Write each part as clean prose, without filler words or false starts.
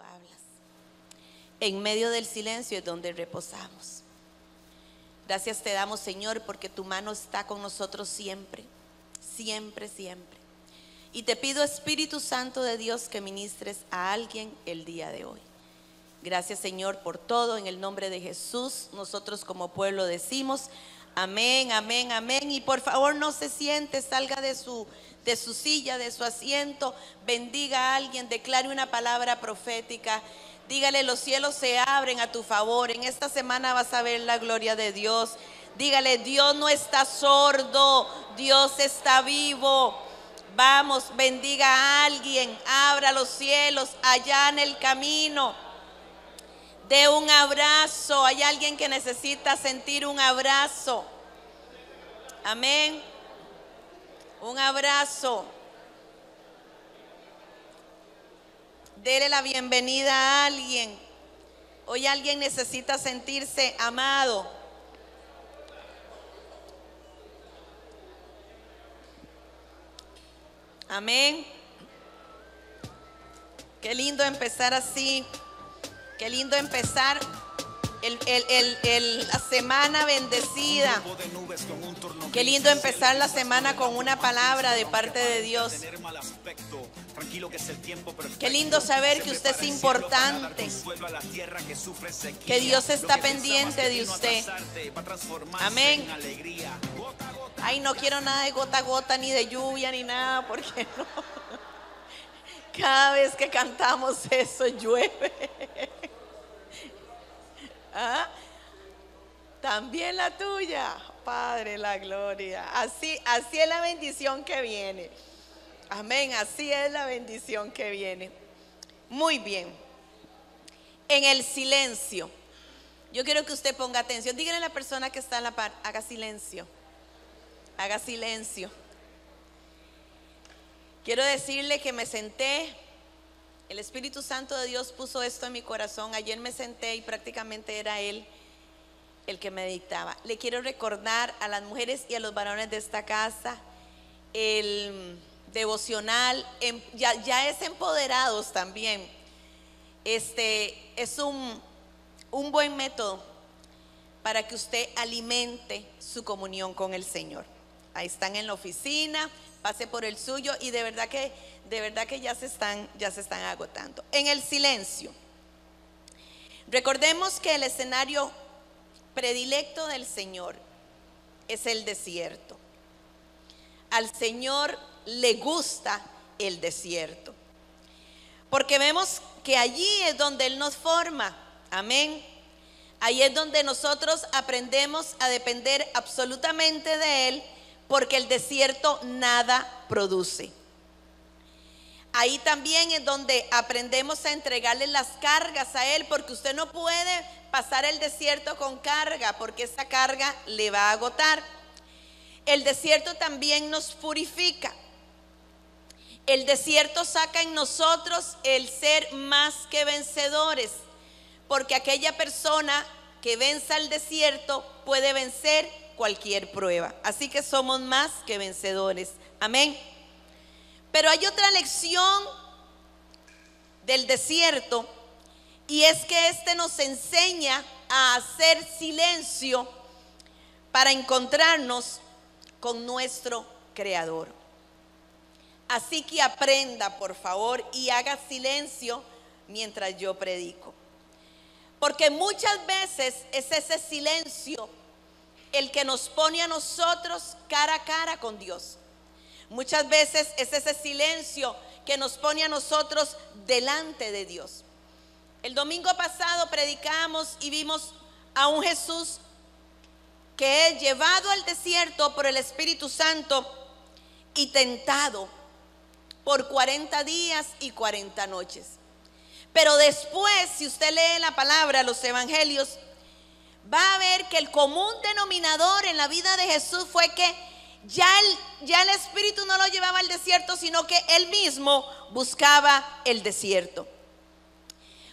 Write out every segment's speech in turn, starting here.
hablas. En medio del silencio es donde reposamos. Gracias te damos, Señor, porque tu mano está con nosotros siempre, siempre, siempre. Y te pido, Espíritu Santo de Dios, que ministres a alguien el día de hoy. Gracias, Señor, por todo. En el nombre de Jesús, nosotros como pueblo decimos amén, amén, amén. Y por favor no se siente, salga de su silla, de su asiento, bendiga a alguien, declare una palabra profética. Dígale: los cielos se abren a tu favor. En esta semana vas a ver la gloria de Dios. Dígale: Dios no está sordo, Dios está vivo. Vamos, bendiga a alguien, abra los cielos, allá en el camino. De un abrazo. Hay alguien que necesita sentir un abrazo. Amén. Un abrazo. Dele la bienvenida a alguien. Hoy alguien necesita sentirse amado. Amén. Qué lindo empezar así. Qué lindo empezar la semana bendecida. Qué lindo empezar la semana con una palabra de parte de Dios. Qué lindo saber que usted es importante, que Dios está pendiente de usted. Amén. Ay, no quiero nada de gota a gota, ni de lluvia, ni nada, porque no. Cada vez que cantamos eso llueve. ¿Ah? También la tuya, Padre, la gloria. Así es la bendición que viene. Amén, así es la bendición que viene. Muy bien. En el silencio, yo quiero que usted ponga atención. Dígale a la persona que está en la par: haga silencio. Haga silencio. Quiero decirle que me senté. El Espíritu Santo de Dios puso esto en mi corazón. Ayer me senté y prácticamente era Él el que me dictaba. Le quiero recordar a las mujeres y a los varones de esta casa el devocional. Ya es empoderados también. Es un buen método para que usted alimente su comunión con el Señor. Ahí están en la oficina, pase por el suyo, y de verdad que ya se están agotando. En el silencio, recordemos que el escenario predilecto del Señor es el desierto. Al Señor le gusta el desierto, porque vemos que allí es donde Él nos forma. Amén. Ahí es donde nosotros aprendemos a depender absolutamente de Él, porque el desierto nada produce. Ahí también es donde aprendemos a entregarle las cargas a Él, porque usted no puede pasar el desierto con carga, porque esa carga le va a agotar. El desierto también nos purifica. El desierto saca en nosotros el ser más que vencedores, porque aquella persona que venza el desierto puede vencer cualquier prueba. Así que somos más que vencedores. Amén. Pero hay otra lección del desierto, y es que nos enseña a hacer silencio para encontrarnos con nuestro Creador. Así que aprenda, por favor, y haga silencio mientras yo predico, porque muchas veces es ese silencio el que nos pone a nosotros cara a cara con Dios. Muchas veces es ese silencio que nos pone a nosotros delante de Dios. El domingo pasado predicamos y vimos a un Jesús que es llevado al desierto por el Espíritu Santo y tentado por 40 días y 40 noches. Pero después, si usted lee la palabra, los evangelios, va a ver que el común denominador en la vida de Jesús fue que ya el Espíritu no lo llevaba al desierto, sino que Él mismo buscaba el desierto.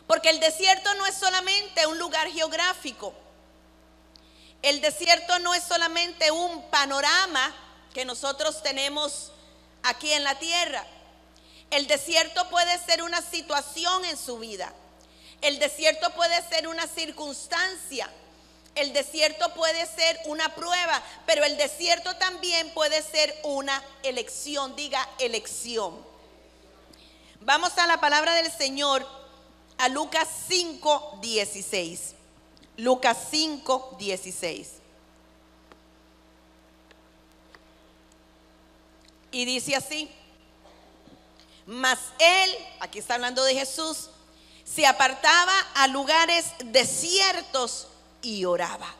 Porque el desierto no es solamente un lugar geográfico. El desierto no es solamente un panorama que nosotros tenemos aquí en la tierra. El desierto puede ser una situación en su vida. El desierto puede ser una circunstancia. El desierto puede ser una prueba, pero el desierto también puede ser una elección. Diga elección. Vamos a la palabra del Señor, a Lucas 5:16. Lucas 5:16. Y dice así: mas él, aquí está hablando de Jesús, se apartaba a lugares desiertos y oraba.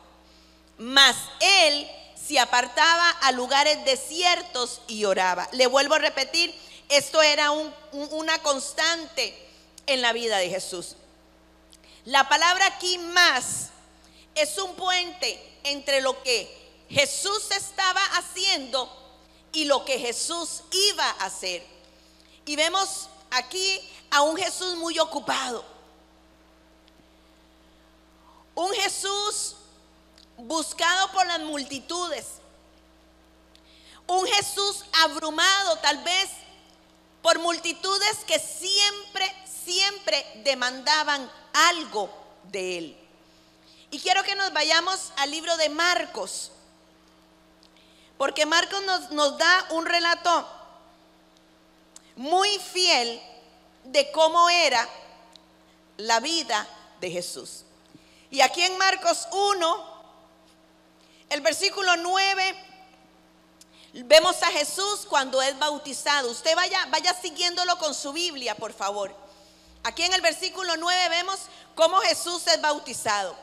Mas él se apartaba a lugares desiertos y oraba. Le vuelvo a repetir, esto era una constante en la vida de Jesús. La palabra aquí más es un puente entre lo que Jesús estaba haciendo y lo que Jesús iba a hacer. Y vemos aquí a un Jesús muy ocupado. Un Jesús buscado por las multitudes. Un Jesús abrumado tal vez por multitudes que siempre demandaban algo de él. Y quiero que nos vayamos al libro de Marcos, porque Marcos nos da un relato muy fiel de cómo era la vida de Jesús. Y aquí en Marcos 1, el versículo 9, vemos a Jesús cuando es bautizado. Usted vaya siguiéndolo con su Biblia, por favor. Aquí en el versículo 9 vemos cómo Jesús es bautizado.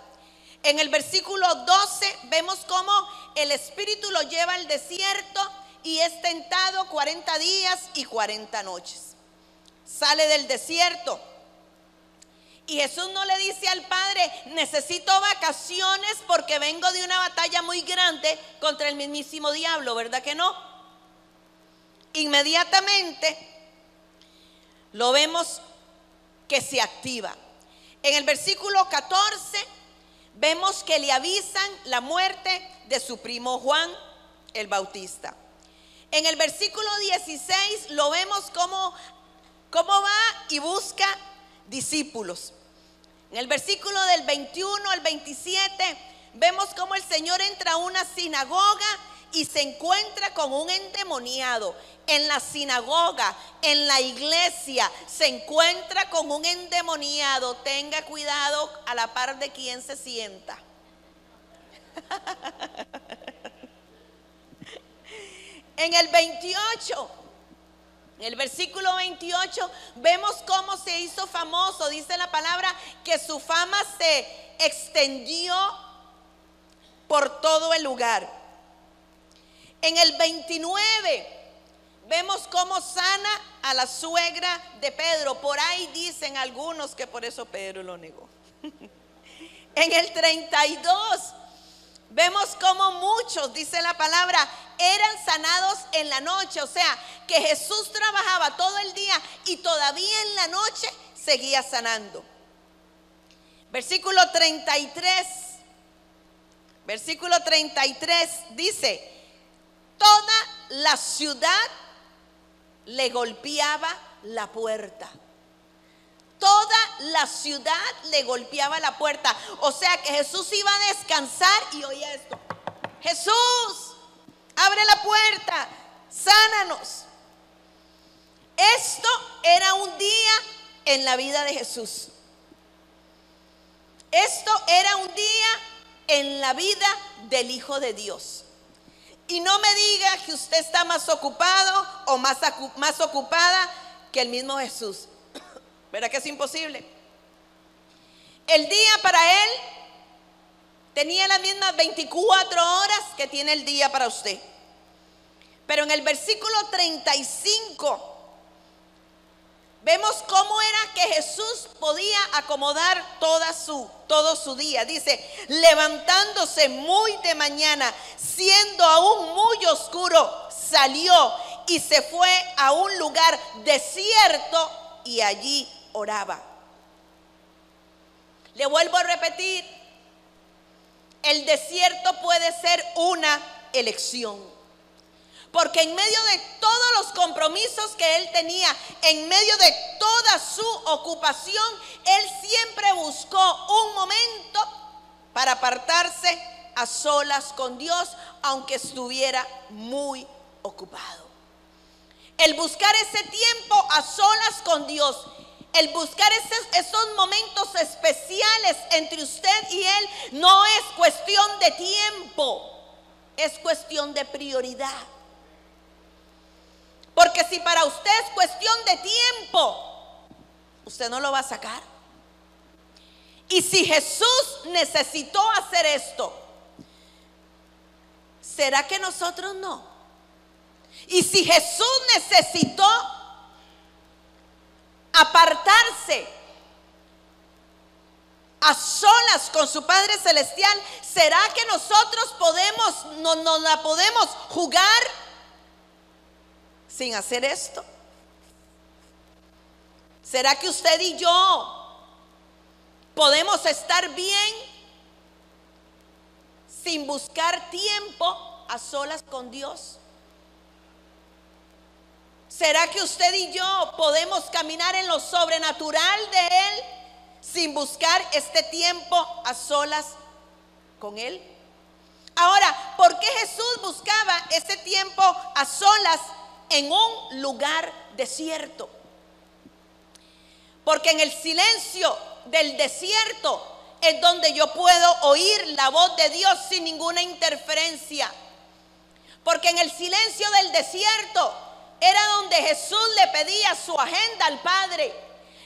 En el versículo 12 vemos cómo el Espíritu lo lleva al desierto y es tentado 40 días y 40 noches. Sale del desierto y Jesús no le dice al Padre: necesito vacaciones porque vengo de una batalla muy grande contra el mismísimo diablo, ¿verdad que no? Inmediatamente lo vemos que se activa. En el versículo 14 vemos que le avisan la muerte de su primo Juan el Bautista. En el versículo 16 lo vemos cómo va y busca discípulos. En el versículo del 21 al 27 vemos cómo el Señor entra a una sinagoga y se encuentra con un endemoniado. En la sinagoga, en la iglesia, se encuentra con un endemoniado. Tenga cuidado a la par de quien se sienta. En el 28, en el versículo 28, vemos cómo se hizo famoso. Dice la palabra que su fama se extendió por todo el lugar. En el 29, vemos cómo sana a la suegra de Pedro. Por ahí dicen algunos que por eso Pedro lo negó. En el 32, vemos cómo muchos, dice la palabra, eran sanados en la noche. O sea, que Jesús trabajaba todo el día y todavía en la noche seguía sanando. Versículo 33. Versículo 33 dice: toda la ciudad le golpeaba la puerta. Toda la ciudad le golpeaba la puerta. O sea que Jesús iba a descansar y oía esto: Jesús, abre la puerta, sánanos. Esto era un día en la vida de Jesús. Esto era un día en la vida del Hijo de Dios. Y no me diga que usted está más ocupado o más ocupada que el mismo Jesús. ¿Verdad que es imposible? El día para él tenía las mismas 24 horas que tiene el día para usted. Pero en el versículo 35 vemos cómo era que Jesús podía acomodar todo su día. Dice: levantándose muy de mañana, siendo aún muy oscuro, salió y se fue a un lugar desierto y allí oraba. Le vuelvo a repetir, el desierto puede ser una elección. Porque en medio de todos los compromisos que él tenía, en medio de toda su ocupación, él siempre buscó un momento para apartarse a solas con Dios, aunque estuviera muy ocupado. El buscar ese tiempo a solas con Dios, el buscar esos momentos especiales entre usted y él, no es cuestión de tiempo, es cuestión de prioridad. Porque si para usted es cuestión de tiempo, usted no lo va a sacar. Y si Jesús necesitó hacer esto, ¿será que nosotros no? Y si Jesús necesitó apartarse a solas con su Padre Celestial, ¿será que nosotros nos la podemos jugar sin hacer esto? ¿Será que usted y yo podemos estar bien sin buscar tiempo a solas con Dios? ¿Será que usted y yo podemos caminar en lo sobrenatural de Él sin buscar este tiempo a solas con Él? Ahora, ¿por qué Jesús buscaba este tiempo a solas en un lugar desierto? Porque en el silencio del desierto es donde yo puedo oír la voz de Dios sin ninguna interferencia. Porque en el silencio del desierto era donde Jesús le pedía su agenda al Padre.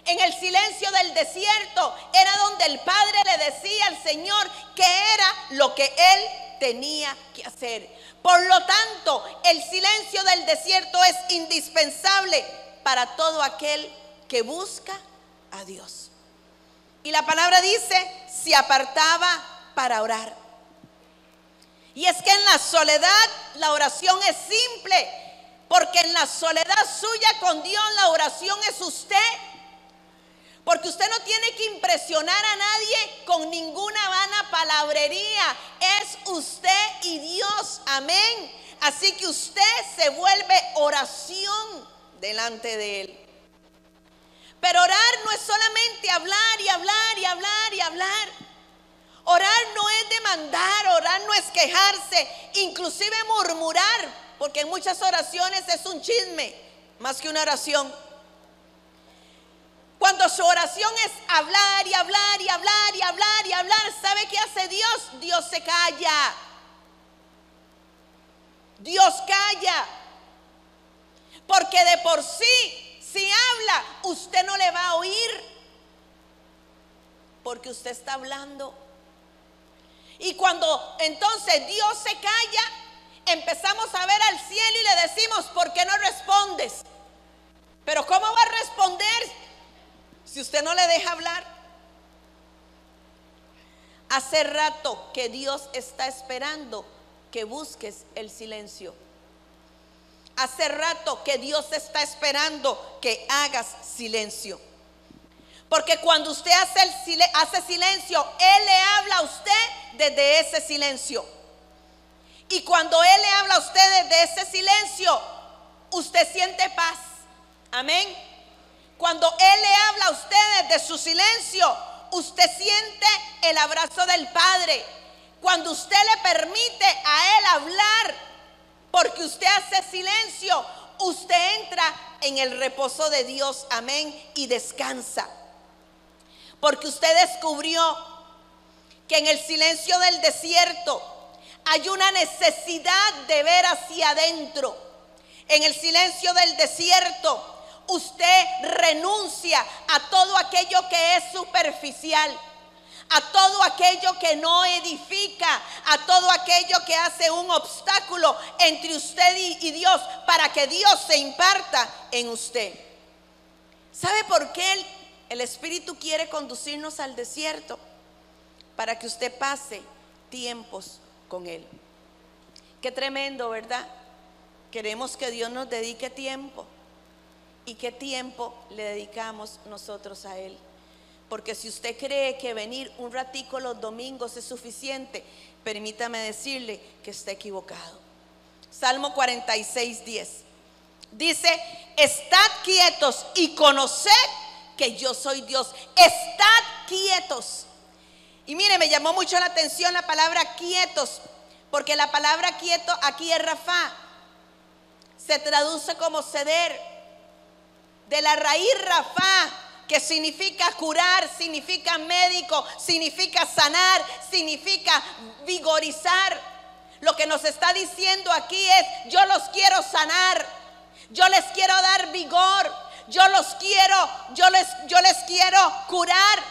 En el silencio del desierto era donde el Padre le decía al Señor qué era lo que Él tenía que hacer. Por lo tanto, el silencio del desierto es indispensable para todo aquel que busca a Dios. Y la palabra dice, se apartaba para orar. Y es que en la soledad la oración es simple. Porque en la soledad suya con Dios la oración es usted. Porque usted no tiene que impresionar a nadie con ninguna vana palabrería. Es usted y Dios. Amén. Así que usted se vuelve oración delante de Él. Pero orar no es solamente hablar y hablar y hablar y hablar. Orar no es demandar, orar no es quejarse, inclusive murmurar. Porque en muchas oraciones es un chisme más que una oración. Cuando su oración es hablar y hablar y hablar y hablar y hablar, ¿sabe qué hace Dios? Dios se calla. Dios calla. Porque de por sí, si habla, usted no le va a oír. Porque usted está hablando. Y cuando entonces Dios se calla, empezamos a ver al cielo y le decimos, ¿por qué no respondes? Pero ¿cómo va a responder si usted no le deja hablar? Hace rato que Dios está esperando que busques el silencio. Hace rato que Dios está esperando que hagas silencio. Porque cuando usted hace silencio, Él le habla a usted desde ese silencio. Y cuando Él le habla a usted desde ese silencio, usted siente paz. Amén. Cuando Él le habla a usted desde su silencio, usted siente el abrazo del Padre. Cuando usted le permite a Él hablar, porque usted hace silencio, usted entra en el reposo de Dios. Amén. Y descansa. Porque usted descubrió que en el silencio del desierto hay una necesidad de ver hacia adentro. En el silencio del desierto, usted renuncia a todo aquello que es superficial, a todo aquello que no edifica, a todo aquello que hace un obstáculo entre usted y Dios, para que Dios se imparta en usted. ¿Sabe por qué el Espíritu quiere conducirnos al desierto? Para que usted pase tiempos con Él. Qué tremendo, ¿verdad? Queremos que Dios nos dedique tiempo. ¿Y qué tiempo le dedicamos nosotros a Él? Porque si usted cree que venir un ratico los domingos es suficiente, permítame decirle que está equivocado. Salmo 46:10. Dice: estad quietos y conoced que yo soy Dios. Estad quietos. Y mire, me llamó mucho la atención la palabra quietos, porque la palabra quieto aquí es rafá, se traduce como ceder, de la raíz rafá, que significa curar, significa médico, significa sanar, significa vigorizar. Lo que nos está diciendo aquí es: yo los quiero sanar, yo les quiero dar vigor, yo les quiero curar,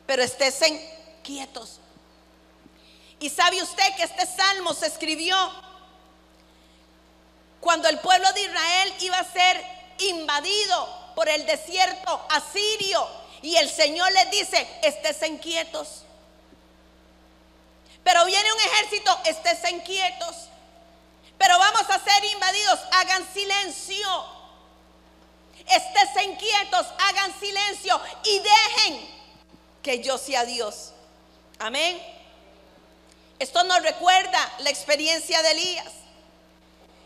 pero estén quietos. Y sabe usted que este salmo se escribió cuando el pueblo de Israel iba a ser invadido por el desierto asirio, y el Señor les dice: estén quietos. Pero viene un ejército, estén quietos. Pero vamos a ser invadidos, hagan silencio. Estén quietos, hagan silencio y dejen que yo sea Dios. Amén. Esto nos recuerda la experiencia de Elías.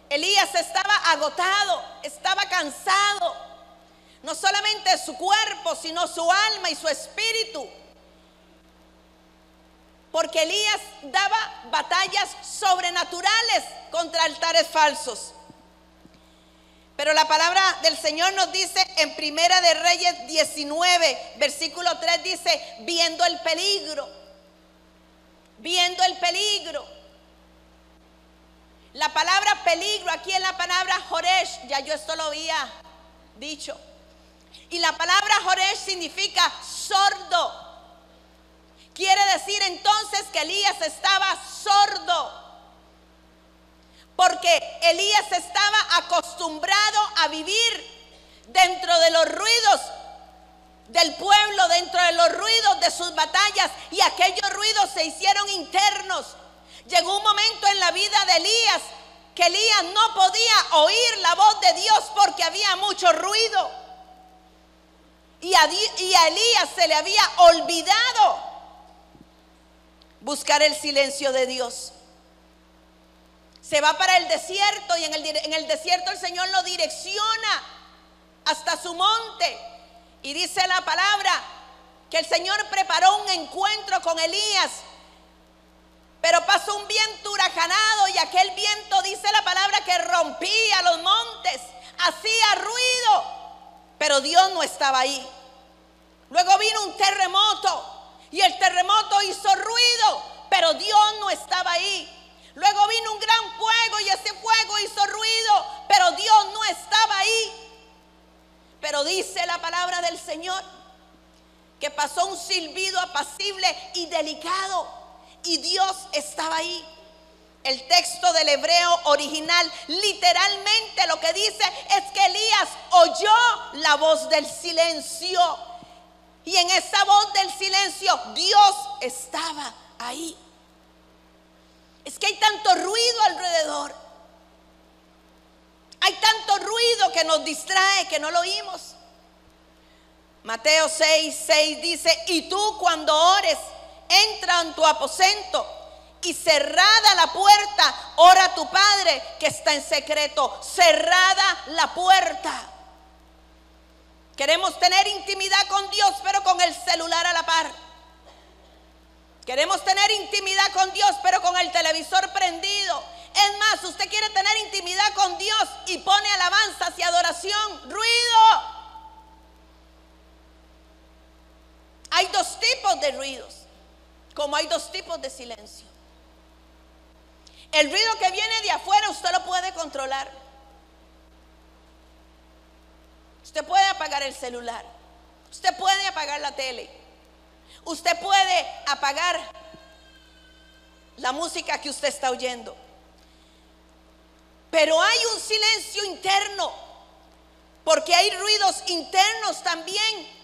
Elías estaba agotado, estaba cansado, no solamente su cuerpo, sino su alma y su espíritu, porque Elías daba batallas sobrenaturales contra altares falsos. Pero la palabra del Señor nos dice en Primera de Reyes 19, versículo 3, dice: viendo el peligro. La palabra peligro aquí es la palabra Joresh, ya yo esto lo había dicho. Y la palabra Joresh significa sordo. Quiere decir entonces que Elías estaba sordo, porque Elías estaba acostumbrado a vivir dentro de los ruidos del pueblo, dentro de los ruidos de sus batallas, y aquellos ruidos se hicieron internos. Llegó un momento en la vida de Elías que Elías no podía oír la voz de Dios porque había mucho ruido, y a Elías se le había olvidado buscar el silencio de Dios. Se va para el desierto, y en el desierto el Señor lo direcciona hasta su monte, y dice la palabra que el Señor preparó un encuentro con Elías, pero pasó un viento huracanado, y aquel viento, dice la palabra, que rompía los montes, hacía ruido, pero Dios no estaba ahí. Luego vino un terremoto, y el terremoto hizo ruido, pero Dios no estaba ahí. Luego vino un gran fuego, y ese fuego hizo ruido, pero Dios no estaba ahí. Pero dice la palabra del Señor que pasó un silbido apacible y delicado, y Dios estaba ahí. El texto del hebreo original literalmente lo que dice es que Elías oyó la voz del silencio, y en esa voz del silencio Dios estaba ahí. Es que hay tanto ruido alrededor, hay tanto ruido que nos distrae que no lo oímos. Mateo 6:6 dice: y tú, cuando ores, entra en tu aposento, y cerrada la puerta, ora a tu Padre que está en secreto. Cerrada la puerta. Queremos tener intimidad con Dios, pero con el celular a la par. Queremos tener intimidad con Dios, pero con el televisor prendido. Es más, usted quiere tener intimidad con Dios y pone alabanzas y adoración, ruido. Hay dos tipos de ruidos, como hay dos tipos de silencio. El ruido que viene de afuera usted lo puede controlar. Usted puede apagar el celular, usted puede apagar la tele, usted puede apagar la música que usted está oyendo. Pero hay un silencio interno, porque hay ruidos internos también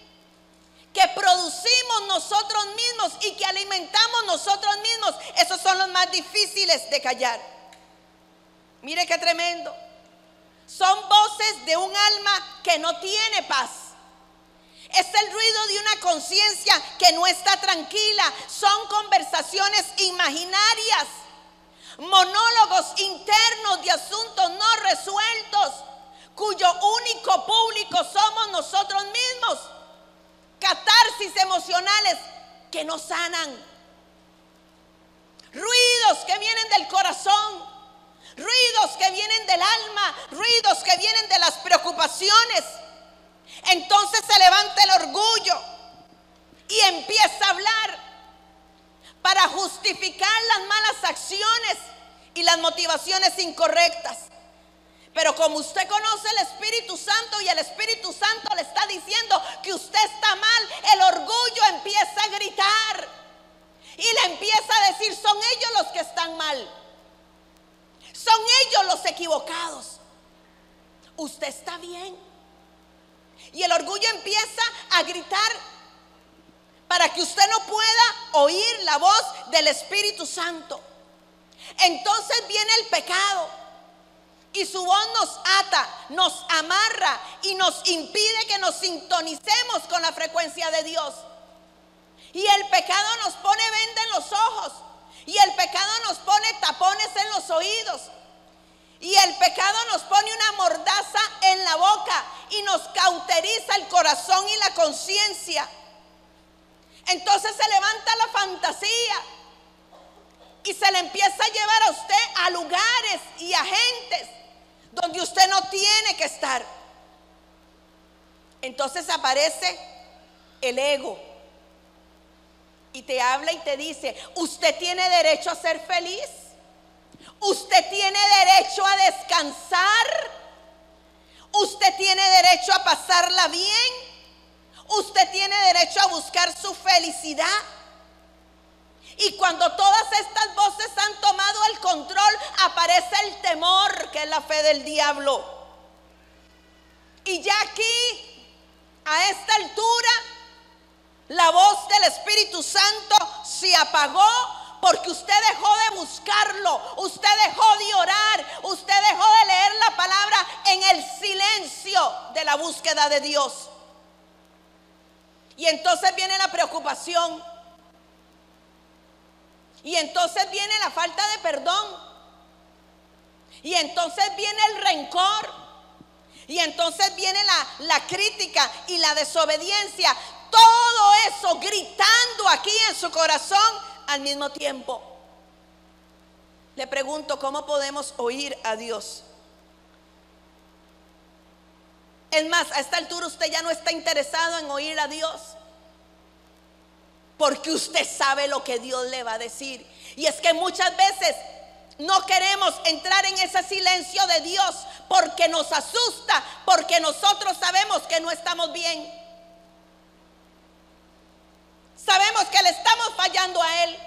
que producimos nosotros mismos y que alimentamos nosotros mismos. Esos son los más difíciles de callar. Mire qué tremendo. Son voces de un alma que no tiene paz. Es el ruido de una conciencia que no está tranquila. Son conversaciones imaginarias, monólogos internos asuntos no resueltos, cuyo único público somos nosotros mismos. Catarsis emocionales que no sanan. Ruidos que vienen del corazón, ruidos que vienen del alma, ruidos que vienen de las preocupaciones. Entonces se levanta el orgullo y empieza a hablar para justificar las malas acciones y las motivaciones incorrectas. Pero como usted conoce el Espíritu Santo y el Espíritu Santo le está diciendo que usted está mal, el orgullo empieza a gritar y le empieza a decir: son ellos los que están mal, son ellos los equivocados, usted está bien. Y el orgullo empieza a gritar para que usted no pueda oír la voz del Espíritu Santo. Entonces viene el pecado y su voz nos ata, nos amarra y nos impide que nos sintonicemos con la frecuencia de Dios. Y el pecado nos pone venda en los ojos, y el pecado nos pone tapones en los oídos, y el pecado nos pone una mordaza en la boca y nos cauteriza el corazón y la conciencia. Entonces se levanta la fantasía y se le empieza a llevar a usted a lugares y a gentes donde usted no tiene que estar. Entonces aparece el ego y te habla y te dice: usted tiene derecho a ser feliz, usted tiene derecho a descansar, usted tiene derecho a pasarla bien, usted tiene derecho a buscar su felicidad. Y cuando todas estas voces han tomado el control, aparece el temor, que es la fe del diablo. Y ya aquí, a esta altura, la voz del Espíritu Santo se apagó, porque usted dejó de buscarlo, usted dejó de orar, usted dejó de leer la palabra en el silencio de la búsqueda de Dios. Y entonces viene la preocupación. Y entonces viene la falta de perdón. Y entonces viene el rencor. Y entonces viene la crítica y la desobediencia. Todo eso gritando aquí en su corazón al mismo tiempo. Le pregunto: ¿cómo podemos oír a Dios? Es más, a esta altura usted ya no está interesado en oír a Dios, porque usted sabe lo que Dios le va a decir. Y es que muchas veces no queremos entrar en ese silencio de Dios porque nos asusta, porque nosotros sabemos que no estamos bien. Sabemos que le estamos fallando a Él.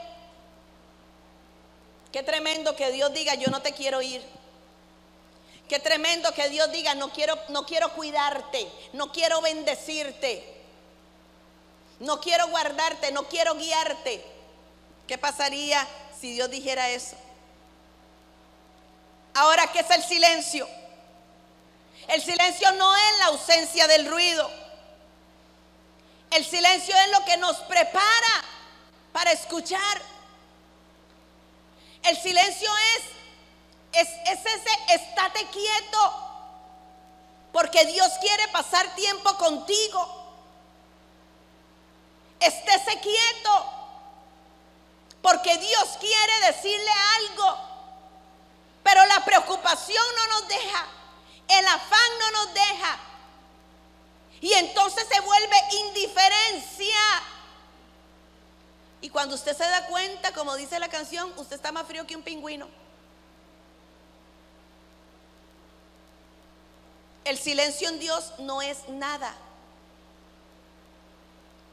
Qué tremendo que Dios diga: yo no te quiero oír. Qué tremendo que Dios diga: no quiero cuidarte, no quiero bendecirte, no quiero guardarte, no quiero guiarte. ¿Qué pasaría si Dios dijera eso? Ahora, ¿qué es el silencio? El silencio no es la ausencia del ruido. El silencio es lo que nos prepara para escuchar. El silencio es ese estate quieto, porque Dios quiere pasar tiempo contigo. Estése quieto, porque Dios quiere decirle algo. Pero la preocupación no nos deja, el afán no nos deja, y entonces se vuelve indiferencia. Y cuando usted se da cuenta, como dice la canción, usted está más frío que un pingüino. El silencio en Dios no es nada.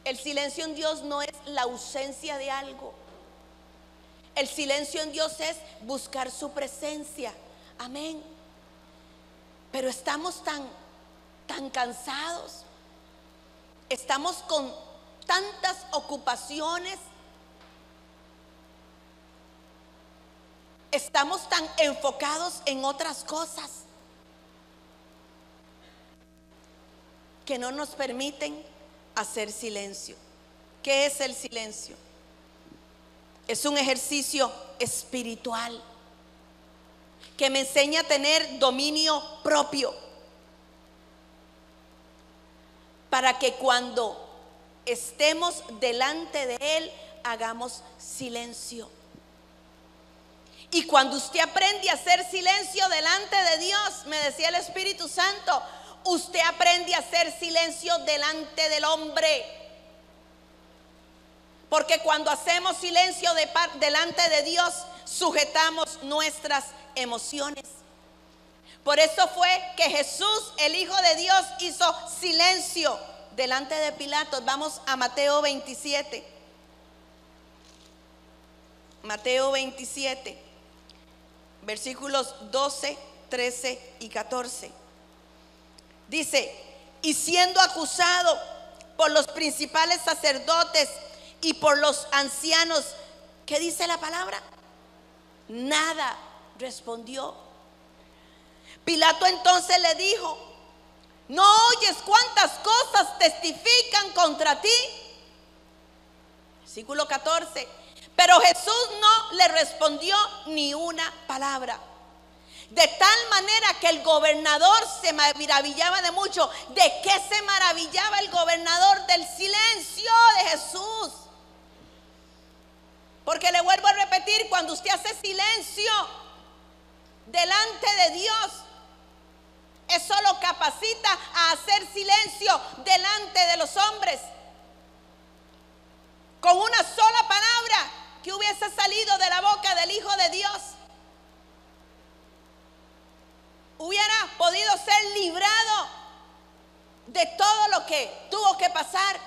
El silencio en Dios no es la ausencia de algo. El silencio en Dios es buscar su presencia. Amén. Pero estamos tan cansados. Estamos con tantas ocupaciones. Estamos tan enfocados en otras cosas que no nos permiten hacer silencio. ¿Qué es el silencio? Es un ejercicio espiritual que me enseñe a tener dominio propio, para que cuando estemos delante de Él hagamos silencio. Y cuando usted aprende a hacer silencio delante de Dios, me decía el Espíritu Santo, usted aprende a hacer silencio delante del hombre. Porque cuando hacemos silencio delante de Dios, sujetamos nuestras emociones. Por eso fue que Jesús, el Hijo de Dios, hizo silencio delante de Pilato. Vamos a Mateo 27. Mateo 27, versículos 12, 13 y 14. Dice: y siendo acusado por los principales sacerdotes y por los ancianos, ¿qué dice la palabra? Nada respondió. Pilato entonces le dijo: ¿no oyes cuántas cosas testifican contra ti? Versículo 14. Pero Jesús no le respondió ni una palabra. De tal manera que el gobernador se maravillaba de mucho. ¿De qué se maravillaba el gobernador? Del silencio de Jesús. Porque le vuelvo a repetir, cuando usted hace silencio delante de Dios, eso lo capacita a hacer silencio delante de los hombres. Con una sola palabra que hubiese salido de la boca del Hijo de Dios, hubiera podido ser librado de todo lo que tuvo que pasar.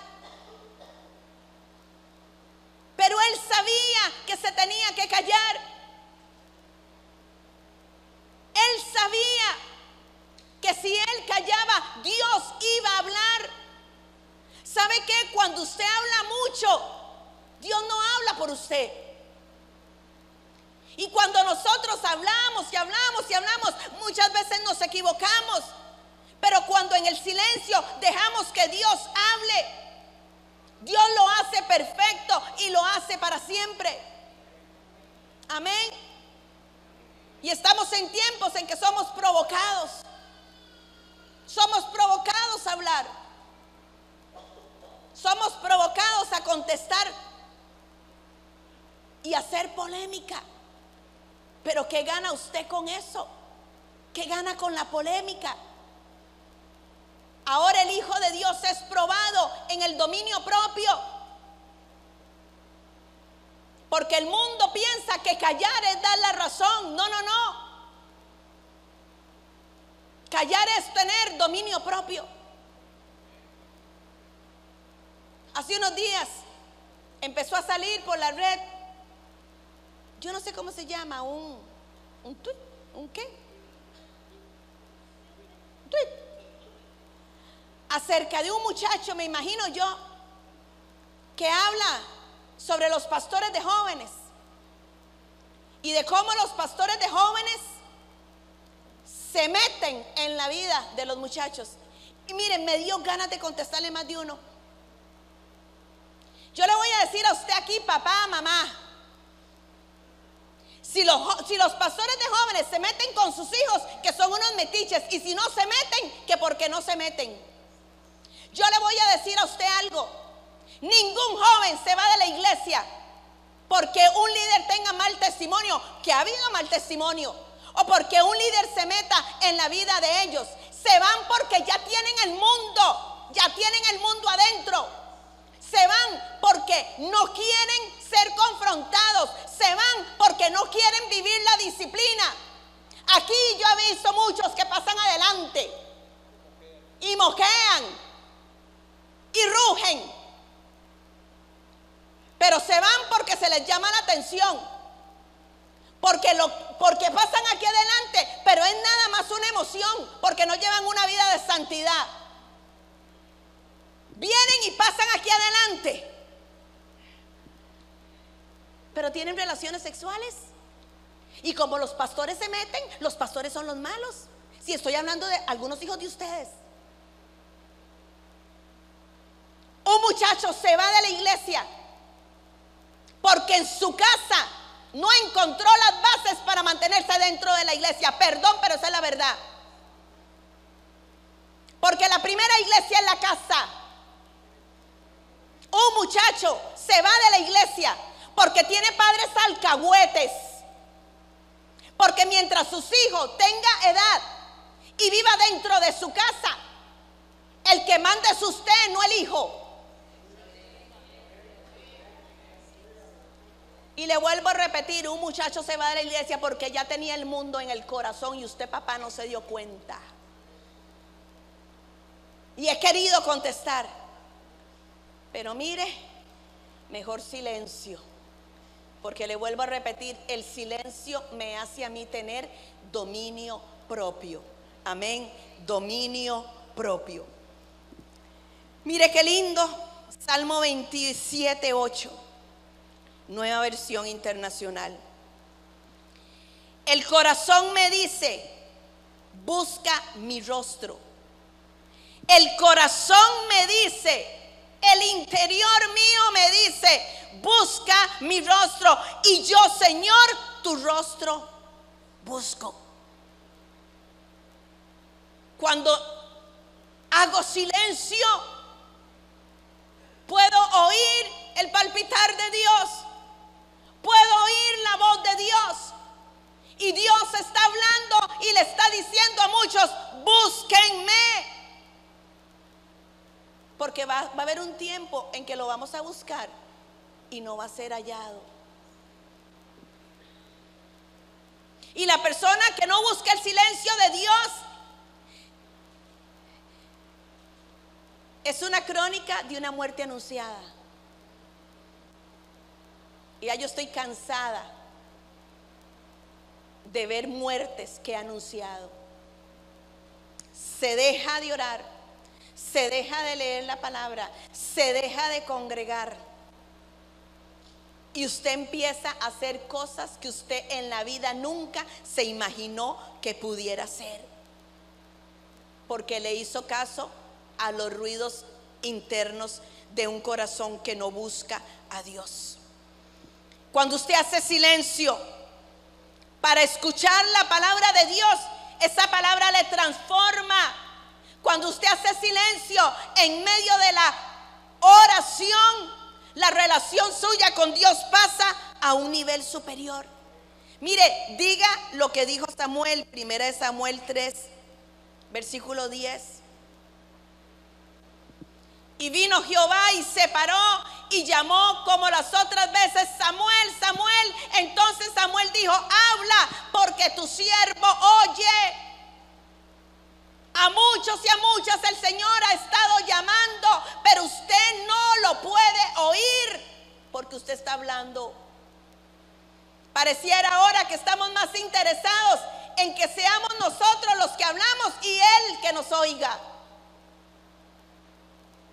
Pero él sabía que se tenía que callar. Él sabía que si él callaba, Dios iba a hablar. ¿Sabe qué? Cuando usted habla mucho, Dios no habla por usted. Y cuando nosotros hablamos y hablamos y hablamos, muchas veces nos equivocamos. Pero cuando en el silencio dejamos que Dios hable, Dios lo hace perfecto y lo hace para siempre. Amén. Y estamos en tiempos en que somos provocados. Somos provocados a hablar. Somos provocados a contestar y hacer polémica. Pero ¿qué gana usted con eso? ¿Qué gana con la polémica? Ahora el Hijo de Dios es probado en el dominio propio. Porque el mundo piensa que callar es dar la razón. No, no, no. Callar es tener dominio propio. Hace unos días empezó a salir por la red, yo no sé cómo se llama, un tweet, ¿un qué? Un tweet. Acerca de un muchacho, me imagino yo, que habla sobre los pastores de jóvenes y de cómo los pastores de jóvenes se meten en la vida de los muchachos. Y miren, me dio ganas de contestarle más de uno. Yo le voy a decir a usted aquí, papá, mamá, si los pastores de jóvenes se meten con sus hijos, que son unos metiches, y si no se meten, que porque no se meten. Yo le voy a decir a usted algo: ningún joven se va de la iglesia porque un líder tenga mal testimonio, que ha habido mal testimonio, o porque un líder se meta en la vida de ellos. Se van porque ya tienen el mundo adentro. Se van porque no quieren ser confrontados. Se van porque no quieren vivir la disciplina. Aquí yo he visto muchos que pasan adelante y moquean y rugen, pero se van porque se les llama la atención, porque pasan aquí adelante, pero es nada más una emoción, porque no llevan una vida de santidad. Vienen y pasan aquí adelante, pero tienen relaciones sexuales. Y como los pastores se meten, los pastores son los malos. Si estoy hablando de algunos hijos de ustedes. Un muchacho se va de la iglesia porque en su casa no encontró las bases para mantenerse dentro de la iglesia. Perdón, pero esa es la verdad. Porque la primera iglesia es la casa. Un muchacho se va de la iglesia porque tiene padres alcahuetes. Porque mientras sus hijos tengan edad y viva dentro de su casa, el que manda es usted, no el hijo. Y le vuelvo a repetir, un muchacho se va de la iglesia porque ya tenía el mundo en el corazón y usted, papá, no se dio cuenta. Y he querido contestar, pero mire, mejor silencio. Porque le vuelvo a repetir, el silencio me hace a mí tener dominio propio. Amén, dominio propio. Mire qué lindo, Salmo 27, 8, Nueva Versión Internacional. El corazón me dice, busca mi rostro. El corazón me dice, el interior mío me dice, busca mi rostro. Y yo, Señor, tu rostro busco. Cuando hago silencio, puedo oír el palpitar de Dios. Puedo oír la voz de Dios. Y Dios está hablando y le está diciendo a muchos, búsquenme. Porque va a haber un tiempo en que lo vamos a buscar y no va a ser hallado. Y la persona que no busca el silencio de Dios es una crónica de una muerte anunciada. Y ya yo estoy cansada de ver muertes que he anunciado. Se deja de orar, se deja de leer la palabra, se deja de congregar. Y usted empieza a hacer cosas que usted en la vida nunca se imaginó que pudiera hacer. Porque le hizo caso a los ruidos internos de un corazón que no busca a Dios. Cuando usted hace silencio para escuchar la palabra de Dios, esa palabra le transforma. Cuando usted hace silencio en medio de la oración, la relación suya con Dios pasa a un nivel superior. Mire, diga lo que dijo Samuel, 1 Samuel 3, versículo 10. Y vino Jehová y se paró y llamó como las otras veces, Samuel, Samuel. Entonces Samuel dijo, habla, porque tu siervo oye. A muchos y a muchas el Señor ha estado llamando, pero usted no lo puede oír porque usted está hablando. Pareciera ahora que estamos más interesados en que seamos nosotros los que hablamos y Él que nos oiga.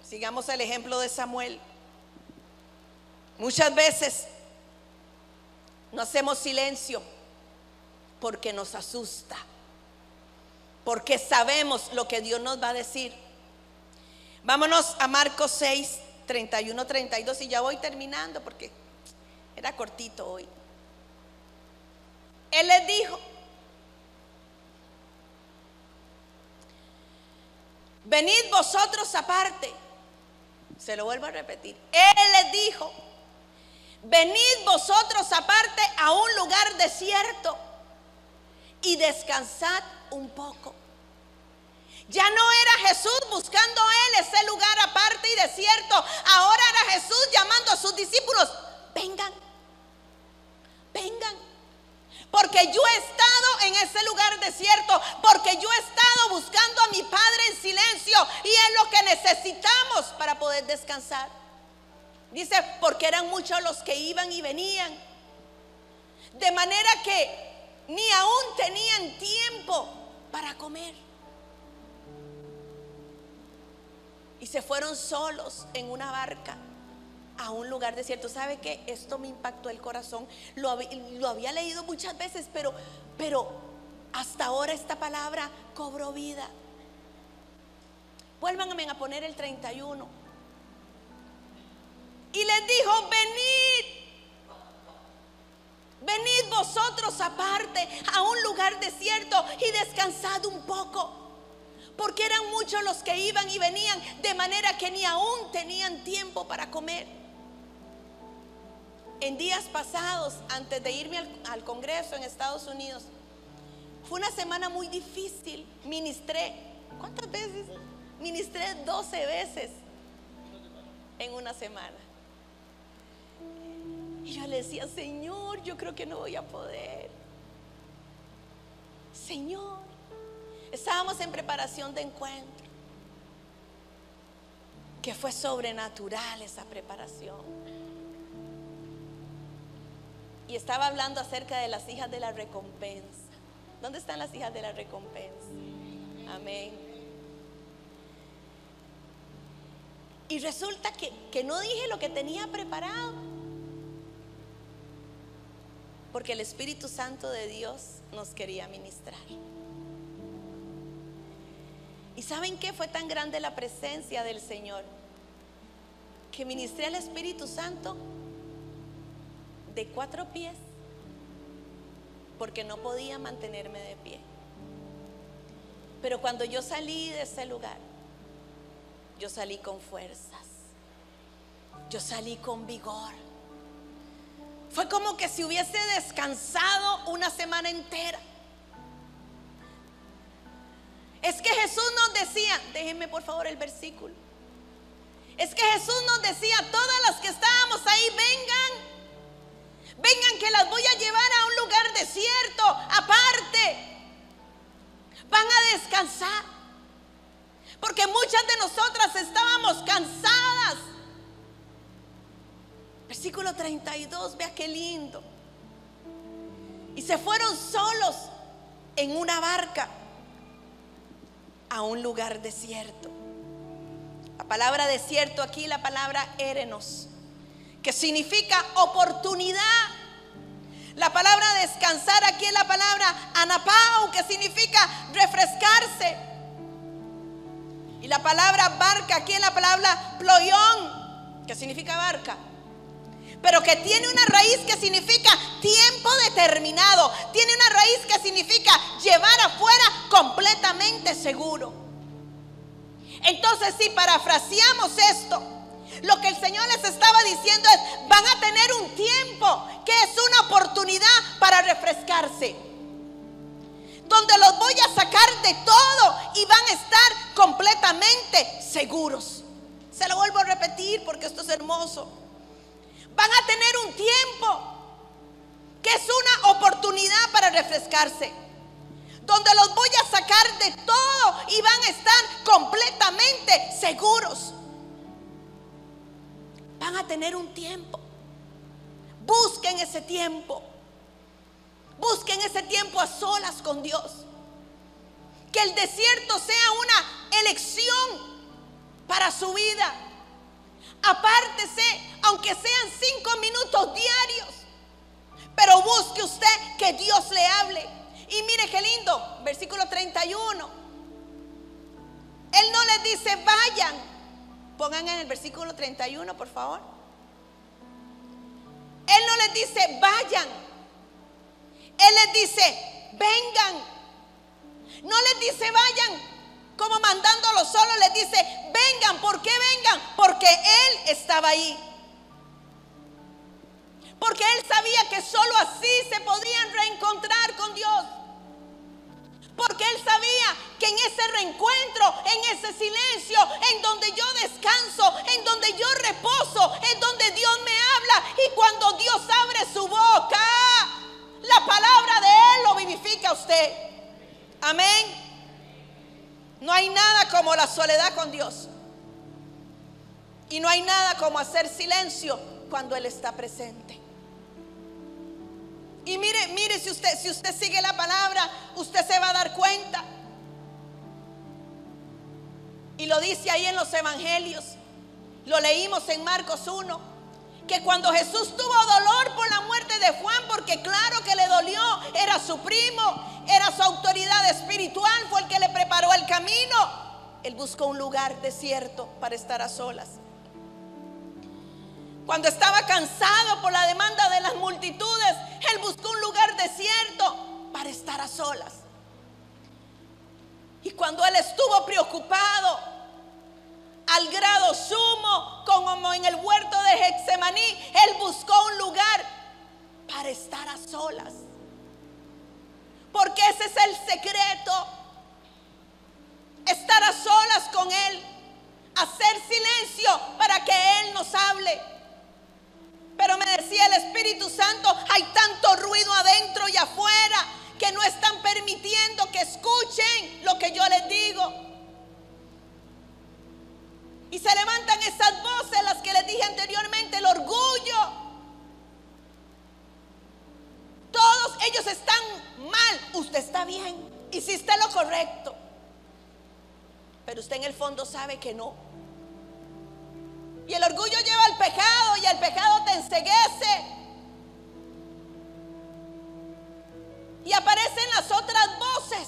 Sigamos el ejemplo de Samuel. Muchas veces no hacemos silencio porque nos asusta, porque sabemos lo que Dios nos va a decir. Vámonos a Marcos 6, 31, 32 y ya voy terminando porque era cortito hoy. Él les dijo, venid vosotros aparte. Se lo vuelvo a repetir. Él les dijo, venid vosotros aparte a un lugar desierto y descansad un poco. Ya no era Jesús buscando él ese lugar aparte y desierto. Ahora era Jesús llamando a sus discípulos, vengan, vengan. Porque yo he estado en ese lugar desierto, porque yo he estado buscando a mi Padre en silencio y es lo que necesitamos para poder descansar. Dice, porque eran muchos los que iban y venían, de manera que ni aún tenían tiempo para comer. Y se fueron solos en una barca a un lugar desierto. ¿Sabe qué? Esto me impactó el corazón. Lo había leído muchas veces, pero hasta ahora esta palabra cobró vida. Vuélvanme a poner el 31. Y les dijo, venid, venid vosotros aparte a un lugar desierto y descansad un poco. Porque eran muchos los que iban y venían, de manera que ni aún tenían tiempo para comer. En días pasados, antes de irme al Congreso en Estados Unidos, fue una semana muy difícil. Ministré, ¿cuántas veces? Ministré 12 veces en una semana. Y yo le decía: Señor, yo creo que no voy a poder. Señor, estábamos en preparación de encuentro, que fue sobrenatural esa preparación. Y estaba hablando acerca de las hijas de la recompensa. ¿Dónde están las hijas de la recompensa? Amén. Y resulta que no dije lo que tenía preparado, porque el Espíritu Santo de Dios nos quería ministrar. ¿Y saben qué? Fue tan grande la presencia del Señor que ministré al Espíritu Santo de 4 pies, porque no podía mantenerme de pie. Pero cuando yo salí de ese lugar, yo salí con fuerzas, yo salí con vigor. Fue como que si hubiese descansado una semana entera. Es que Jesús nos decía, déjenme por favor el versículo. Es que Jesús nos decía: todas las que estábamos ahí, vengan que las voy a llevar a un lugar desierto, aparte. Van a descansar. Porque muchas de nosotras estábamos cansadas. Versículo 32, vea qué lindo. Y se fueron solos en una barca a un lugar desierto. La palabra desierto aquí, la palabra érenos, que significa oportunidad. La palabra descansar aquí es la palabra anapau, que significa refrescarse. Y la palabra barca aquí es la palabra ployón, que significa barca, pero que tiene una raíz que significa tiempo determinado. Tiene una raíz que significa llevar afuera completamente seguro. Entonces, si parafraseamos esto, lo que el Señor les estaba diciendo es: van a tener un tiempo que es una oportunidad para refrescarse, donde los voy a sacar de todo y van a estar completamente seguros. Se lo vuelvo a repetir porque esto es hermoso. Van a tener un tiempo que es una oportunidad para refrescarse, donde los voy a sacar de todo y van a estar completamente seguros. Van a tener un tiempo. Busquen ese tiempo. Busquen ese tiempo a solas con Dios. Que el desierto sea una elección para su vida. Apártese, aunque sean 5 minutos diarios, pero busque usted que Dios le hable. Y mire qué lindo, versículo 31. Él no les dice vayan. Pongan en el versículo 31, por favor. Él no les dice vayan. Él les dice vengan. No les dice vayan como mandándolos solo, les dice vengan. ¿Por qué vengan? Porque Él estaba ahí. Porque Él sabía que solo así se podían reencontrar con Dios. Porque Él sabía que en ese reencuentro, en ese silencio, en donde yo descanso, en donde yo reposo, en donde Dios me habla, y cuando Dios abre su boca, la palabra de Él lo vivifica a usted. Amén. No hay nada como la soledad con Dios. Y no hay nada como hacer silencio cuando Él está presente. Y mire, si usted sigue la palabra, usted se va a dar cuenta. Y lo dice ahí en los evangelios. Lo leímos en Marcos 1. Que cuando Jesús tuvo dolor por la muerte de Juan, porque claro que le dolió, era su primo, era su autoridad espiritual, fue el que le preparó el camino. Él buscó un lugar desierto para estar a solas. Cuando estaba cansado por la demanda de las multitudes, Él buscó un lugar desierto para estar a solas. Y cuando Él estuvo preocupado al grado sumo, como en el huerto de Getsemaní, Él buscó un lugar para estar a solas. Porque ese es el secreto: estar a solas con Él, hacer silencio para que Él nos hable. Pero me decía el Espíritu Santo, hay tanto ruido adentro y afuera que no están permitiendo que escuchen lo que yo les digo. Y se levantan esas voces, las que les dije anteriormente, el orgullo. Todos ellos están mal, usted está bien, hiciste lo correcto. Pero usted en el fondo sabe que no. Y el orgullo lleva al pecado, y el pecado te enceguece. Y aparecen las otras voces,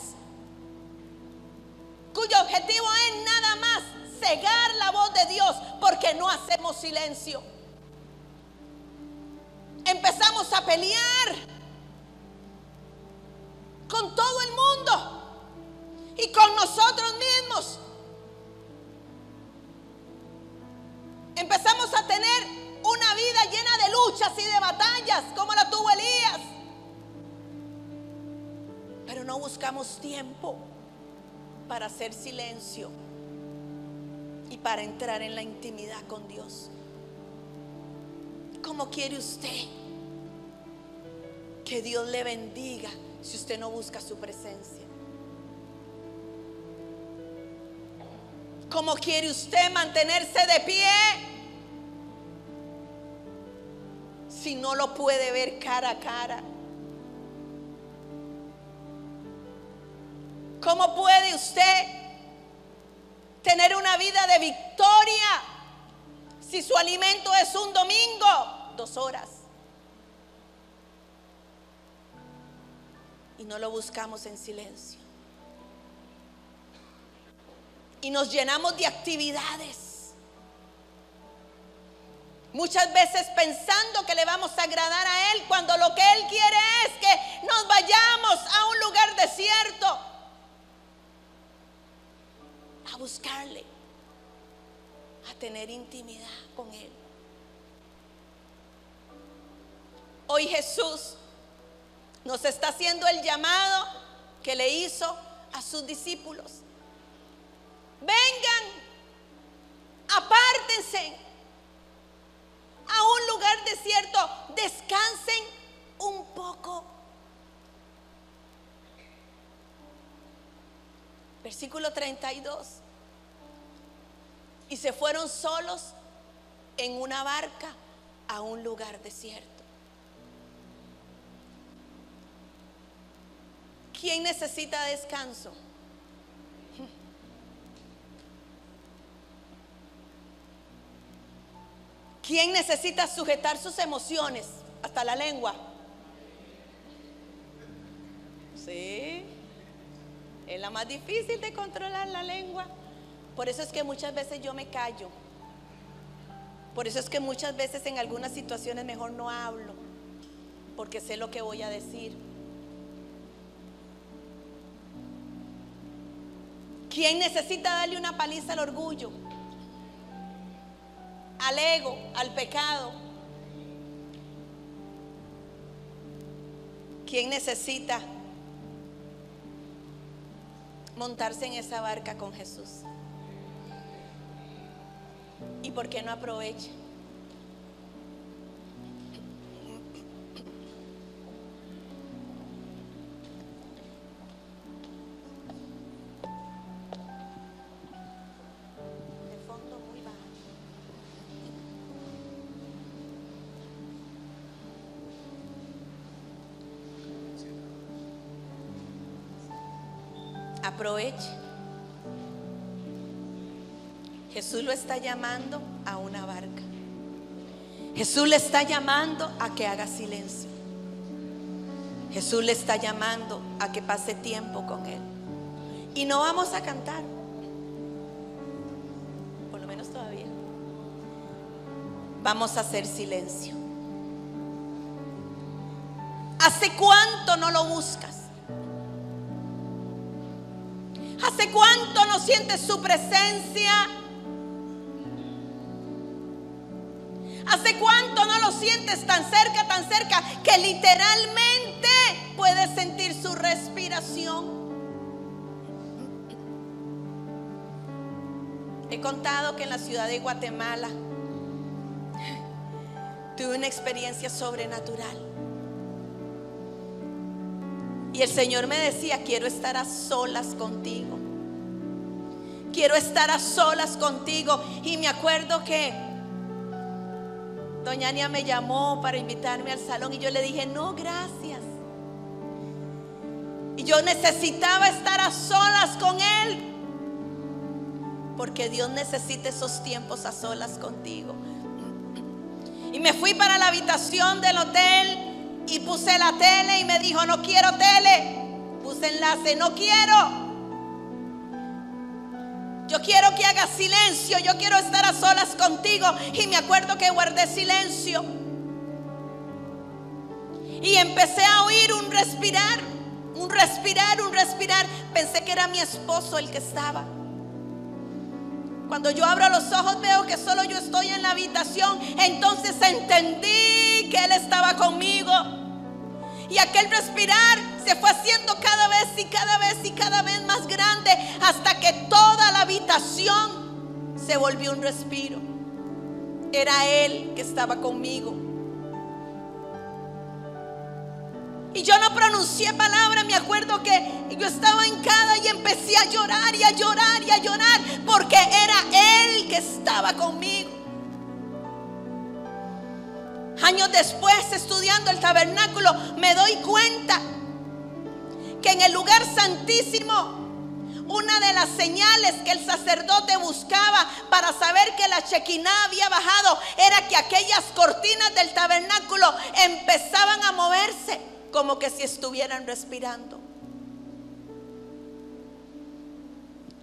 cuyo objetivo es nada más cegar la voz de Dios, porque no hacemos silencio. Empezamos a pelear con todo el mundo y con nosotros mismos. Empezamos a tener una vida llena de luchas y de batallas, como la tuvo Elías. Pero no buscamos tiempo para hacer silencio y para entrar en la intimidad con Dios. ¿Cómo quiere usted que Dios le bendiga si usted no busca su presencia? ¿Cómo quiere usted mantenerse de pie si no lo puede ver cara a cara? ¿Cómo puede usted tener una vida de victoria si su alimento es un domingo, 2 horas, y no lo buscamos en silencio? Y nos llenamos de actividades, muchas veces pensando que le vamos a agradar a Él, cuando lo que Él quiere es que nos vayamos a un lugar desierto a buscarle, a tener intimidad con Él. Hoy Jesús nos está haciendo el llamado que le hizo a sus discípulos: vengan, apártense a un lugar desierto, descansen un poco. Versículo 32. Y se fueron solos en una barca a un lugar desierto. ¿Quién necesita descanso? ¿Quién necesita sujetar sus emociones hasta la lengua? Sí, es la más difícil de controlar, la lengua. Por eso es que muchas veces yo me callo. Por eso es que muchas veces en algunas situaciones mejor no hablo, porque sé lo que voy a decir. ¿Quién necesita darle una paliza al orgullo, al ego, al pecado? ¿Quién necesita montarse en esa barca con Jesús? ¿Y por qué no aprovecha? De fondo muy bajo. Aproveche. Jesús lo está llamando a una barca. Jesús le está llamando a que haga silencio. Jesús le está llamando a que pase tiempo con Él. Y no vamos a cantar, por lo menos todavía. Vamos a hacer silencio. ¿Hace cuánto no lo buscas? ¿Hace cuánto no sientes su presencia? ¿Hace cuánto no lo sientes tan cerca, que literalmente puedes sentir su respiración? He contado que en la ciudad de Guatemala tuve una experiencia sobrenatural. Y el Señor me decía: quiero estar a solas contigo. Quiero estar a solas contigo. Y me acuerdo que doña Ania me llamó para invitarme al salón y yo le dije: no, gracias. Y yo necesitaba estar a solas con Él, porque Dios necesita esos tiempos a solas contigo. Y me fui para la habitación del hotel y puse la tele y me dijo: no quiero tele. Puse enlace: no quiero. Yo quiero que hagas silencio. Yo quiero estar a solas contigo. Y me acuerdo que guardé silencio y empecé a oír un respirar, un respirar, un respirar. Pensé que era mi esposo el que estaba. Cuando yo abro los ojos veo que solo yo estoy en la habitación. Entonces entendí que Él estaba conmigo. Y aquel respirar se fue haciendo cada vez y cada vez y cada vez más grande, hasta que toda la habitación se volvió un respiro. Era Él que estaba conmigo. Y yo no pronuncié palabra. Me acuerdo que yo estaba hincada y empecé a llorar y a llorar y a llorar, porque era Él que estaba conmigo. Años después, estudiando el tabernáculo, me doy cuenta que en el lugar santísimo, una de las señales que el sacerdote buscaba para saber que la Shekinah había bajado era que aquellas cortinas del tabernáculo empezaban a moverse, como que si estuvieran respirando.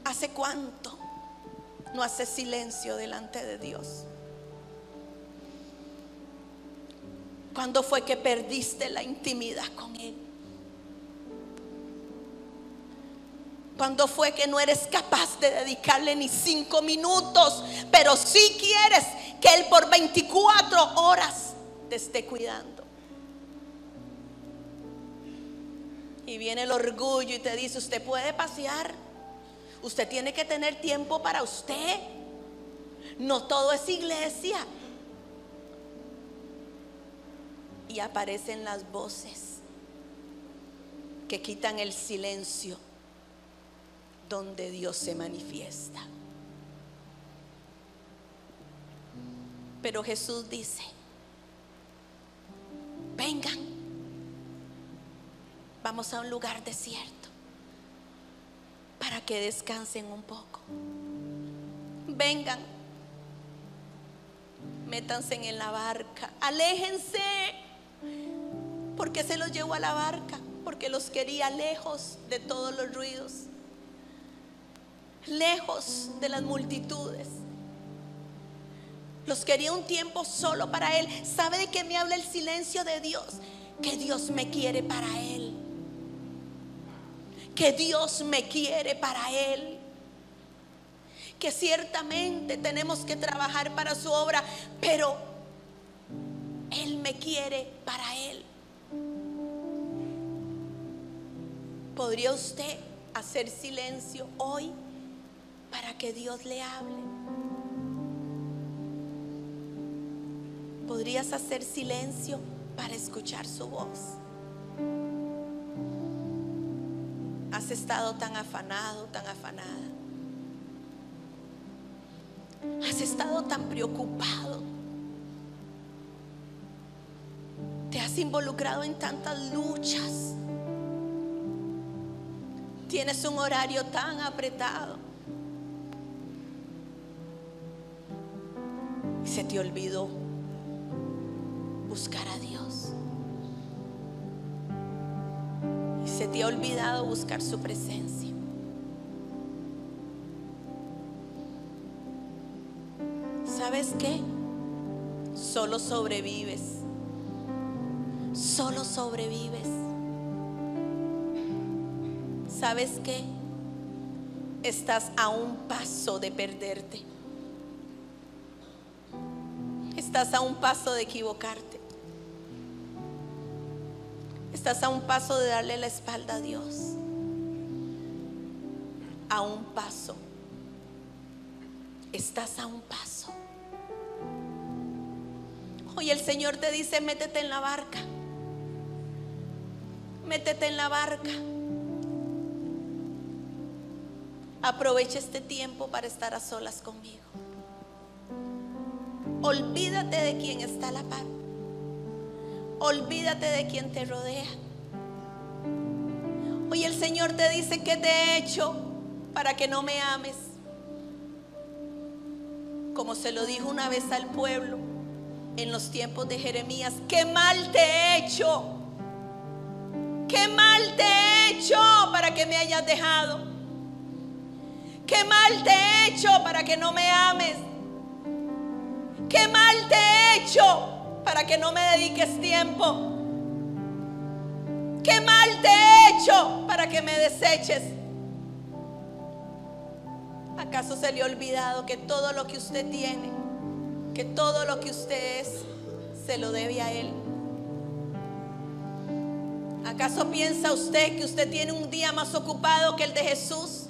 ¿Hace cuánto no haces silencio delante de Dios? ¿Cuándo fue que perdiste la intimidad con Él? ¿Cuándo fue que no eres capaz de dedicarle ni 5 minutos, pero sí quieres que Él por 24 horas te esté cuidando? Y viene el orgullo y te dice: usted puede pasear, usted tiene que tener tiempo para usted, no todo es iglesia. Y aparecen las voces que quitan el silencio donde Dios se manifiesta. Pero Jesús dice: vengan, vamos a un lugar desierto para que descansen un poco. Vengan, métanse en la barca, aléjense. ¿Por qué se los llevó a la barca? Porque los quería lejos de todos los ruidos, lejos de las multitudes. Los quería un tiempo solo para Él. ¿Sabe de qué me habla el silencio de Dios? Que Dios me quiere para Él. Que Dios me quiere para Él. Que ciertamente tenemos que trabajar para su obra, pero Él me quiere para Él. ¿Podría usted hacer silencio hoy para que Dios le hable? ¿Podrías hacer silencio para escuchar su voz? Has estado tan afanado, tan afanada. Has estado tan preocupado. Te has involucrado en tantas luchas. Tienes un horario tan apretado. Y se te olvidó buscar a Dios. Y se te ha olvidado buscar su presencia. ¿Sabes qué? solo sobrevives. Solo sobrevives. ¿Sabes qué? Estás a un paso de perderte. Estás a un paso de equivocarte. Estás a un paso de darle la espalda a Dios. A un paso. Estás a un paso. Hoy el Señor te dice: métete en la barca. Métete en la barca. Aprovecha este tiempo para estar a solas conmigo. Olvídate de quien está a la par. Olvídate de quien te rodea. Hoy el Señor te dice: ¿qué te he hecho para que no me ames? Como se lo dijo una vez al pueblo en los tiempos de Jeremías: ¿qué mal te he hecho? ¿Qué mal te he hecho para que me hayas dejado? ¿Qué mal te he hecho para que no me ames? ¿Qué mal te he hecho para que no me dediques tiempo? ¿Qué mal te he hecho para que me deseches? ¿Acaso se le ha olvidado que todo lo que usted tiene, que todo lo que usted es, se lo debe a Él? ¿Acaso piensa usted que usted tiene un día más ocupado que el de Jesús?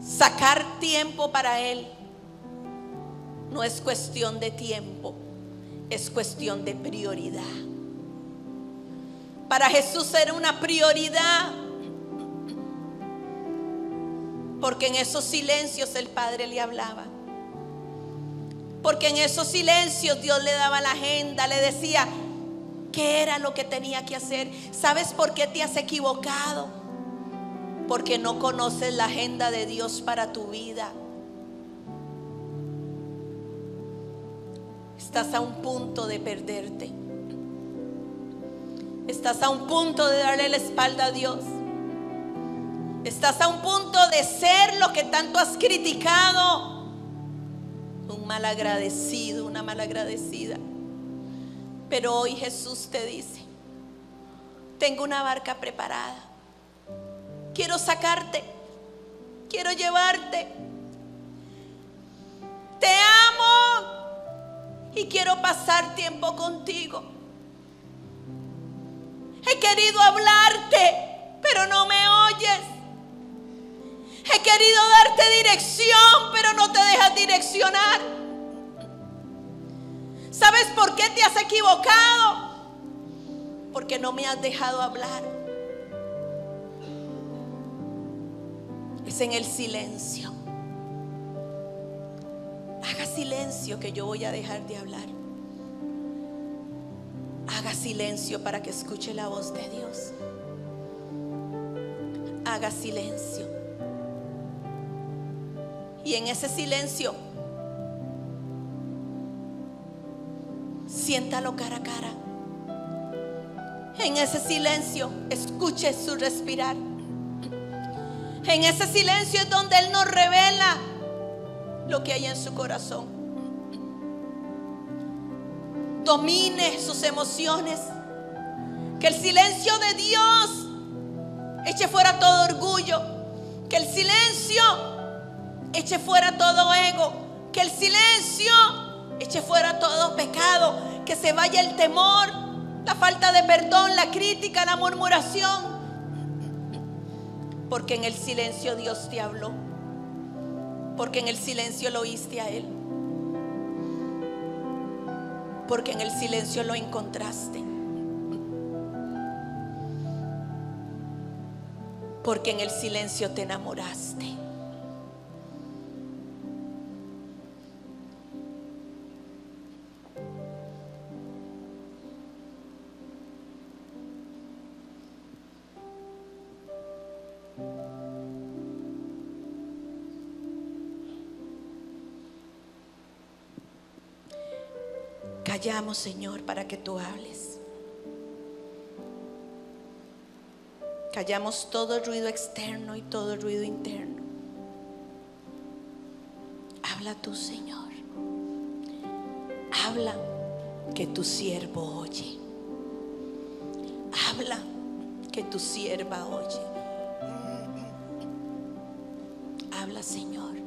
Sacar tiempo para Él no es cuestión de tiempo, es cuestión de prioridad. Para Jesús era una prioridad, porque en esos silencios el Padre le hablaba, porque en esos silencios Dios le daba la agenda, le decía qué era lo que tenía que hacer. ¿Sabes por qué te has equivocado? Porque no conoces la agenda de Dios para tu vida. Estás a un punto de perderte. Estás a un punto de darle la espalda a Dios. Estás a un punto de ser lo que tanto has criticado. Un malagradecido, una malagradecida. Pero hoy Jesús te dice: tengo una barca preparada. Quiero sacarte, quiero llevarte. Te amo y quiero pasar tiempo contigo. He querido hablarte, pero no me oyes. He querido darte dirección, pero no te dejas direccionar. ¿Sabes por qué te has equivocado? Porque no me has dejado hablar. Es en el silencio. Haga silencio, que yo voy a dejar de hablar. Haga silencio para que escuche la voz de Dios. Haga silencio. Y en ese silencio, siéntalo cara a cara. En ese silencio, escuche su respirar. En ese silencio es donde Él nos revela lo que hay en su corazón. Domine sus emociones. Que el silencio de Dios eche fuera todo orgullo. Que el silencio eche fuera todo ego. Que el silencio eche fuera todo pecado. Que se vaya el temor, la falta de perdón, la crítica, la murmuración. Porque en el silencio Dios te habló. Porque en el silencio lo oíste a Él. Porque en el silencio lo encontraste. Porque en el silencio te enamoraste. Callamos, Señor, para que tú hables. Callamos todo ruido externo y todo ruido interno. Habla tú, Señor. Habla, que tu siervo oye. Habla, que tu sierva oye. Habla, Señor.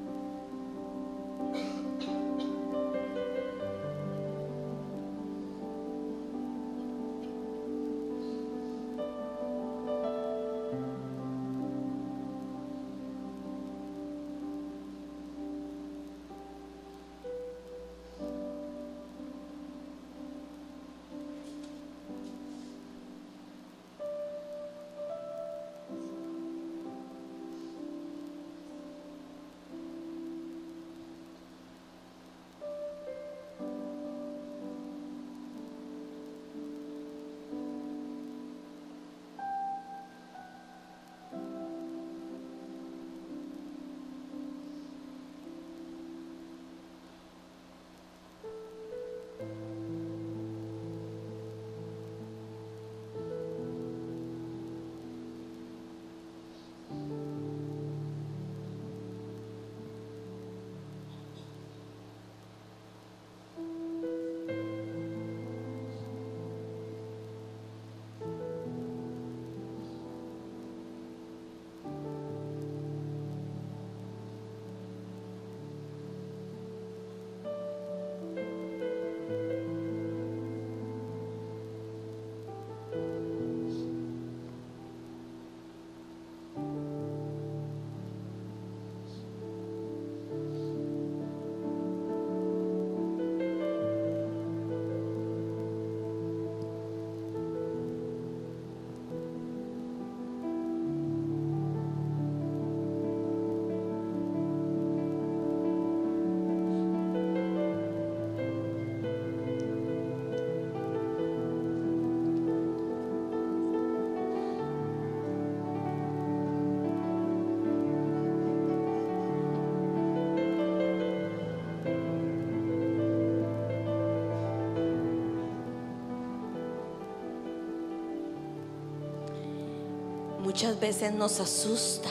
Muchas veces nos asusta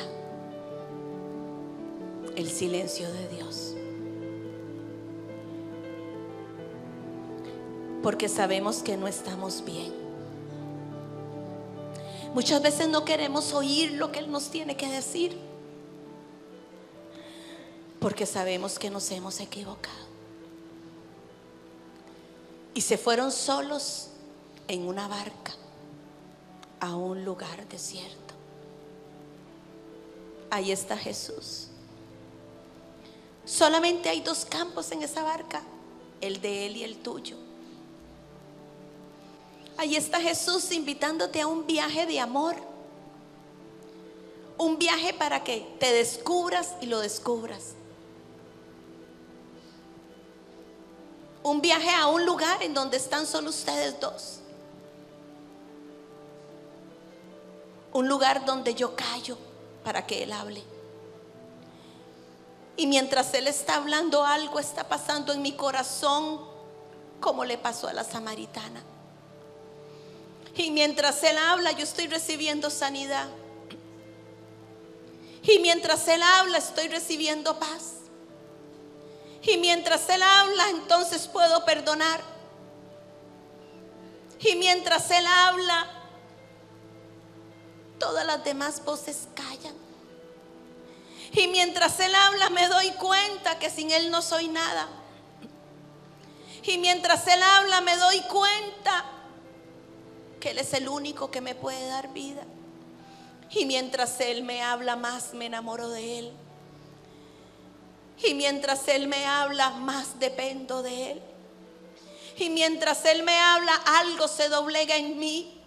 el silencio de Dios, porque sabemos que no estamos bien. Muchas veces no queremos oír lo que Él nos tiene que decir, porque sabemos que nos hemos equivocado. Y se fueron solos en una barca a un lugar desierto. Ahí está Jesús. Solamente hay dos campos en esa barca, el de Él y el tuyo. Ahí está Jesús invitándote a un viaje de amor, un viaje para que te descubras y lo descubras, un viaje a un lugar en donde están solo ustedes dos, un lugar donde yo callo para que Él hable. Y mientras Él está hablando, algo está pasando en mi corazón, como le pasó a la samaritana. Y mientras Él habla, yo estoy recibiendo sanidad. Y mientras Él habla, estoy recibiendo paz. Y mientras Él habla, entonces puedo perdonar. Y mientras Él habla, todas las demás voces callan. Y mientras Él habla, me doy cuenta que sin Él no soy nada. Y mientras Él habla, me doy cuenta que Él es el único que me puede dar vida. Y mientras Él me habla, más me enamoro de Él. Y mientras Él me habla, más dependo de Él. Y mientras Él me habla, algo se doblega en mí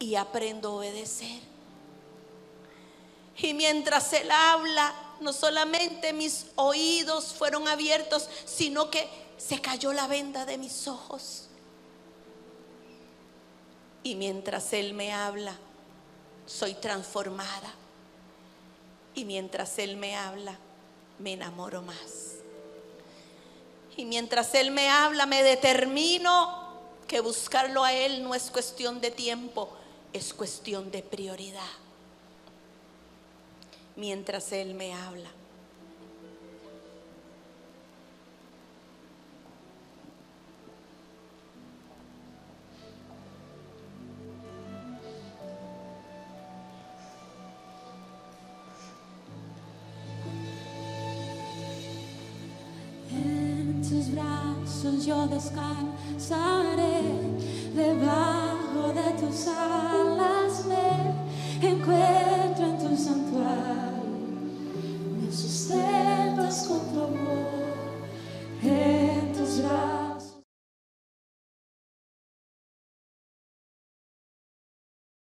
y aprendo a obedecer. Y mientras Él habla, no solamente mis oídos fueron abiertos, sino que se cayó la venda de mis ojos. Y mientras Él me habla, soy transformada. Y mientras Él me habla, me enamoro más. Y mientras Él me habla, me determino que buscarlo a Él no es cuestión de tiempo, es cuestión de prioridad. Mientras Él me habla, brazos yo descansaré debajo